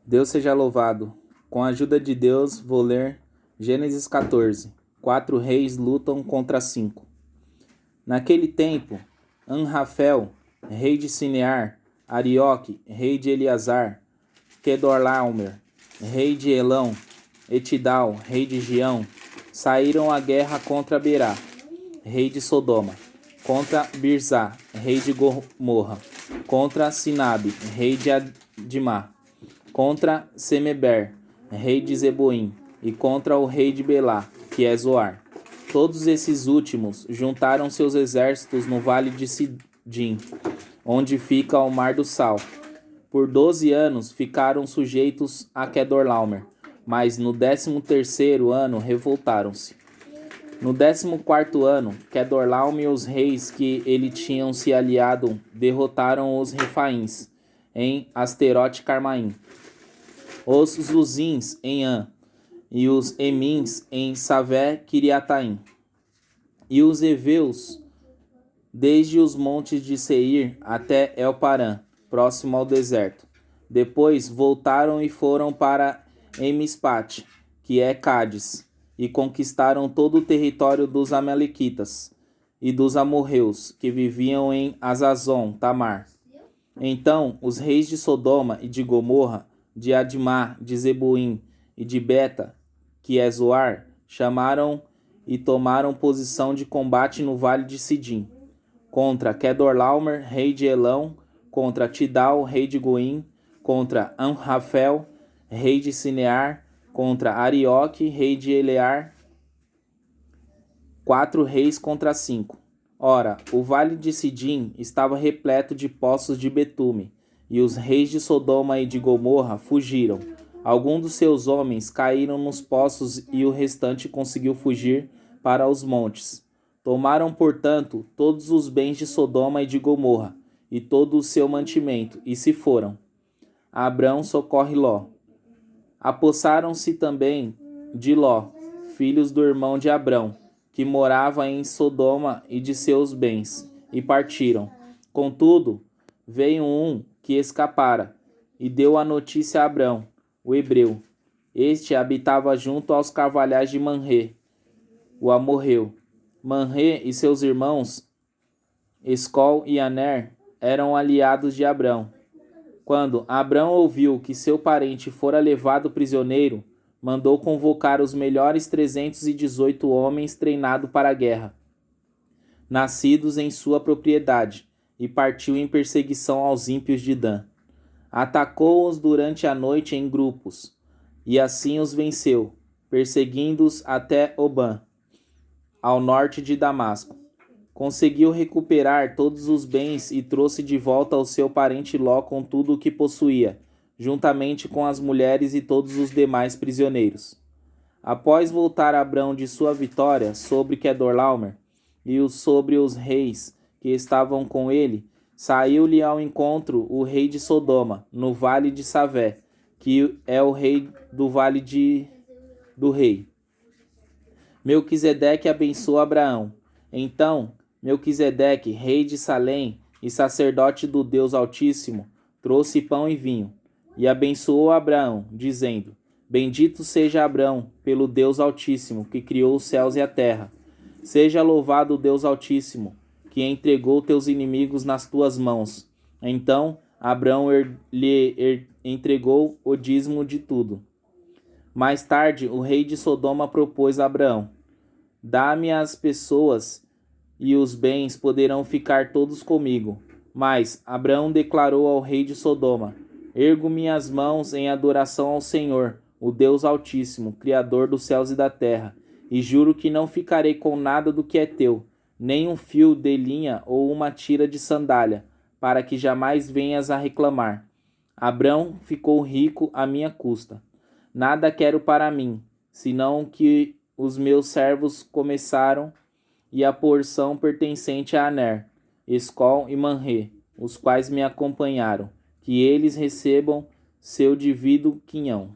Deus seja louvado. Com a ajuda de Deus, vou ler Gênesis 14. 4 reis lutam contra 5. Naquele tempo, Anrafel, rei de Sinear, Arioque, rei de Eleazar, Quedorlaomer, rei de Elão, Etidal, rei de Gião, saíram à guerra contra Berá, rei de Sodoma, contra Birzá, rei de Gomorra, contra Sinabe, rei de Adimá, contra Semeber, rei de Zeboim, e contra o rei de Belá, que é Zoar. Todos esses últimos juntaram seus exércitos no vale de Sidim, onde fica o Mar do Sal. Por 12 anos ficaram sujeitos a Quedorlaomer, mas no 13º ano revoltaram-se. No 14º ano, Quedorlaomer e os reis que ele tinham se aliado derrotaram os Refaíns em Asterote Carmaim, os Zuzins em An, e os Emins em Savé Kiriataim, e os Eveus desde os montes de Seir até El-Parã, próximo ao deserto. Depois voltaram e foram para Emispate, que é Cádiz, e conquistaram todo o território dos Amalequitas e dos amorreus, que viviam em Azazon, Tamar. Então os reis de Sodoma e de Gomorra, de Adimá, de Zeboim e de Beta, que é Zoar, chamaram e tomaram posição de combate no vale de Sidim, contra Quedorlaomer, rei de Elão, contra Tidal, rei de Goim, contra Anrafel, rei de Sinear, contra Arioque, rei de Elear. 4 reis contra 5. Ora, o vale de Sidim estava repleto de poços de betume, e os reis de Sodoma e de Gomorra fugiram. Alguns dos seus homens caíram nos poços e o restante conseguiu fugir para os montes. Tomaram, portanto, todos os bens de Sodoma e de Gomorra, e todo o seu mantimento, e se foram. Abrão socorre Ló. Apossaram-se também de Ló, filhos do irmão de Abrão, que morava em Sodoma, e de seus bens, e partiram. Contudo, veio um que escapara, e deu a notícia a Abrão, o hebreu. Este habitava junto aos carvalhais de Manrê, o amorreu. Manrê e seus irmãos, Escol e Aner, eram aliados de Abrão. Quando Abrão ouviu que seu parente fora levado prisioneiro, mandou convocar os melhores 318 homens treinados para a guerra, nascidos em sua propriedade, e partiu em perseguição aos ímpios de Dan. Atacou-os durante a noite em grupos, e assim os venceu, perseguindo-os até Obã, ao norte de Damasco. Conseguiu recuperar todos os bens e trouxe de volta ao seu parente Ló com tudo o que possuía, juntamente com as mulheres e todos os demais prisioneiros. Após voltar Abrão de sua vitória sobre Quedorlaomer e sobre os reis que estavam com ele, saiu-lhe ao encontro o rei de Sodoma, no vale de Savé, que é o rei do vale do rei. Melquisedeque abençoou Abraão. Então Melquisedeque, rei de Salém e sacerdote do Deus Altíssimo, trouxe pão e vinho, e abençoou Abraão, dizendo: Bendito seja Abraão pelo Deus Altíssimo, que criou os céus e a terra. Seja louvado o Deus Altíssimo, que entregou teus inimigos nas tuas mãos. Então Abraão lhe entregou o dízimo de tudo. Mais tarde, o rei de Sodoma propôs a Abraão: Dá-me as pessoas e os bens poderão ficar todos comigo. Mas Abraão declarou ao rei de Sodoma: Ergo minhas mãos em adoração ao Senhor, o Deus Altíssimo, Criador dos céus e da terra, e juro que não ficarei com nada do que é teu, nem um fio de linha ou uma tira de sandália, para que jamais venhas a reclamar. Abraão ficou rico à minha custa. Nada quero para mim, senão que os meus servos começaram e a porção pertencente a Aner, Escol e Manrê, os quais me acompanharam, que eles recebam seu devido quinhão.